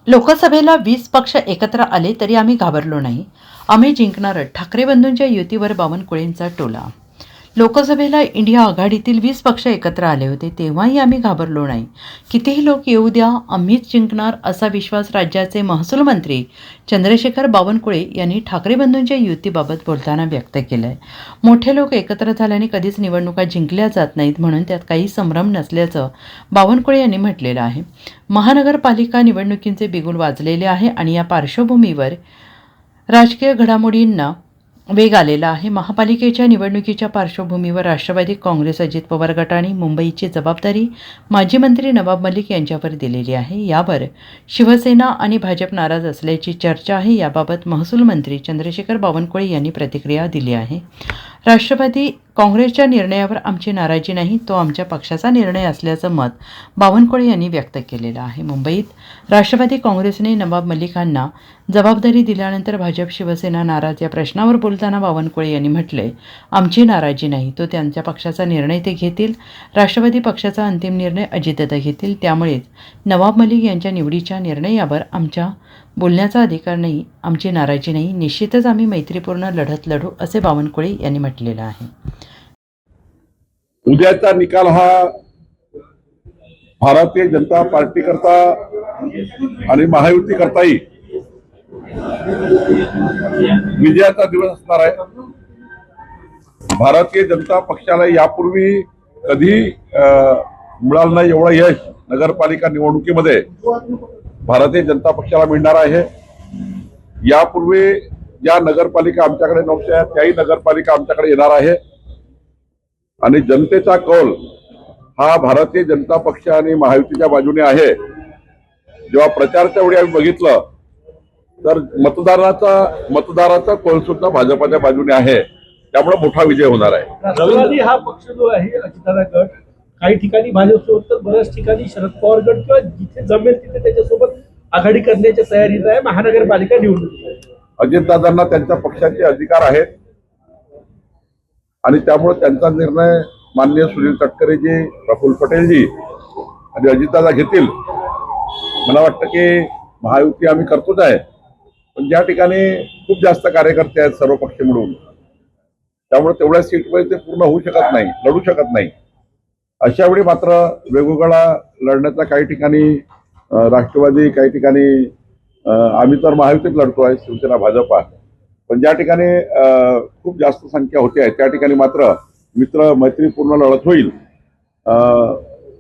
लोकसभेला 20 पक्ष एकत्र आले तरी आम्ही घाबरलो नाही. आम्ही जिंकणार. ठाकरे बंधूंच्या युतीवर बावनकुळेंचा टोला. लोकसभेला इंडिया आघाडीतील 20 पक्ष एकत्र आले होते तेव्हाही आम्ही घाबरलो नाही. कितीही लोक येऊ द्या, आम्हीच जिंकणार असा विश्वास राज्याचे महसूल मंत्री चंद्रशेखर बावनकुळे यांनी ठाकरे बंधूंच्या युतीबाबत बोलताना व्यक्त केलं आहे. मोठे लोक एकत्र झाल्याने कधीच निवडणुका जिंकल्या जात नाहीत, म्हणून त्यात काही संभ्रम नसल्याचं बावनकुळे यांनी म्हटलेलं आहे. महानगरपालिका निवडणुकींचे बिगुल वाजलेले आहे आणि या पार्श्वभूमीवर राजकीय घडामोडींना वेग आलेला आहे. महापालिकेच्या निवडणुकीच्या पार्श्वभूमीवर राष्ट्रवादी काँग्रेस अजित पवार गटाने मुंबईची जबाबदारी माजी मंत्री नवाब मलिक यांच्यावर दिलेली आहे. यावर शिवसेना आणि भाजप नाराज असल्याची चर्चा आहे. याबाबत महसूल मंत्री चंद्रशेखर बावनकुळे यांनी प्रतिक्रिया दिली आहे. राष्ट्रवादी काँग्रेसच्या निर्णयावर आमची नाराजी नाही, तो आमच्या पक्षाचा निर्णय असल्याचं मत बावनकुळे यांनी व्यक्त केलेलं आहे. मुंबईत राष्ट्रवादी काँग्रेसने नवाब मलिकांना जबाबदारी दिल्यानंतर भाजप शिवसेना नाराज या प्रश्नावर बोलताना बावनकुळे यांनी म्हटलंय, आमची नाराजी नाही, तो त्यांच्या पक्षाचा निर्णय ते घेतील. राष्ट्रवादी पक्षाचा अंतिम निर्णय अजितदादा घेतील. त्यामुळेच नवाब मलिक यांच्या निवडीच्या निर्णयावर आमच्या बोलण्याचा अधिकार नाही, आमची नाराजी नाही. निश्चितच आम्ही मैत्रीपूर्ण लढत लढू असे बावनकुळे यांनी म्हटलेलं आहे. उद्याचा निकाल हा भारतीय जनता पार्टी करता आणि महायुती करताही विजयाचा दिवस असणार आहे. भारतीय जनता पक्षाला यापूर्वी कधी मिळालं नाही एवढं यश नगरपालिका निवडणुकीमध्ये भारतीय जनता पक्षाला मिळणार आहे. यापूर्वी ज्या नगरपालिका आमच्याकडे नव्हत्या त्याही नगरपालिका आमच्याकडे येणार आहे आणि जनतेचा कौल हा भारतीय जनता पक्ष आणि महायुतीच्या बाजूने आहे. जेव्हा प्रचारच्या वेळी आम्ही बघितलं तर मतदाराचा कौल सुद्धा भाजपाच्या बाजूने आहे. त्यामुळे मोठा विजय होणार आहे. राष्ट्रवादी हा पक्ष जो आहे अजितदादा गट काही ठिकाणी भाजपसोबत तर बऱ्याच ठिकाणी शरद पवार गट किंवा जिथे जमेल तिथे त्याच्यासोबत आघाडी करण्याच्या तयारीत आहे. महानगरपालिका निवडणूक अजितदादांना त्यांच्या पक्षाचे अधिकार आहेत आणि त्यामुळे त्यांचा निर्णय माननीय सुनील तटकरेजी, प्रफुल्ल पटेलजी आणि अजितदादा घेतील. मला वाटतं की महायुती आम्ही करतोच आहे, पण ज्या ठिकाणी खूप जास्त कार्यकर्ते आहेत सर्व पक्ष मिळून, त्यामुळे तेवढ्या सीटमध्ये ते पूर्ण होऊ शकत नाही, लढू शकत नाही. अशा वेळी मात्र वेगवेगळा लढण्याचा काही ठिकाणी राष्ट्रवादी, काही ठिकाणी आम्ही तर महायुतीत लढतो आहे, शिवसेना भाजपा, पण ज्या ठिकाणी खूप जास्त संख्या होते आहे त्या ठिकाणी मात्र मैत्रीपूर्ण लढत होईल.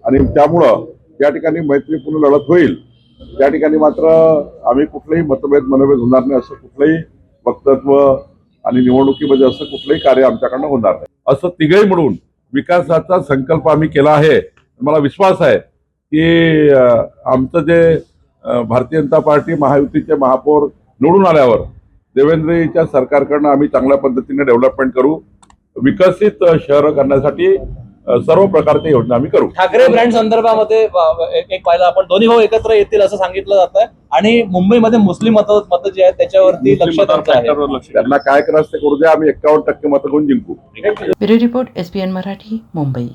आणि त्यामुळं ज्या ठिकाणी मैत्रीपूर्ण लढत होईल त्या ठिकाणी मात्र आम्ही कुठलेही मनभेद होणार नाही, असं कुठलंही वक्तव्य आणि निवडणुकीमध्ये असं कुठलंही कार्य आमच्याकडनं होणार नाही. असं तिघही मिळून विकासाचा संकल्प आम्ही केला आहे. मला विश्वास आहे की आमचं जे भारतीय जनता पार्टी महायुतीचे महापौर निवडून आल्यावर देवेंद्रजीच्या सरकारकडनं आम्ही चांगल्या पद्धतीने डेव्हलपमेंट करू. विकसित शहर करण्यासाठी सर्व प्रकारच्या योजना आम्ही करू. ठाकरे ब्रँड संदर्भामध्ये एक पाहिलं आपण दोन्ही भाऊ एकत्र येतील असं सांगितलं जात आहे आणि मुंबईमध्ये मुस्लिम मतं जे आहेत त्याच्यावरती लक्ष त्यांना काय करायचं ते करू द्या. आम्ही 51% मतं घेऊन जिंकू. Bureau report SPN Marathi, Mumbai.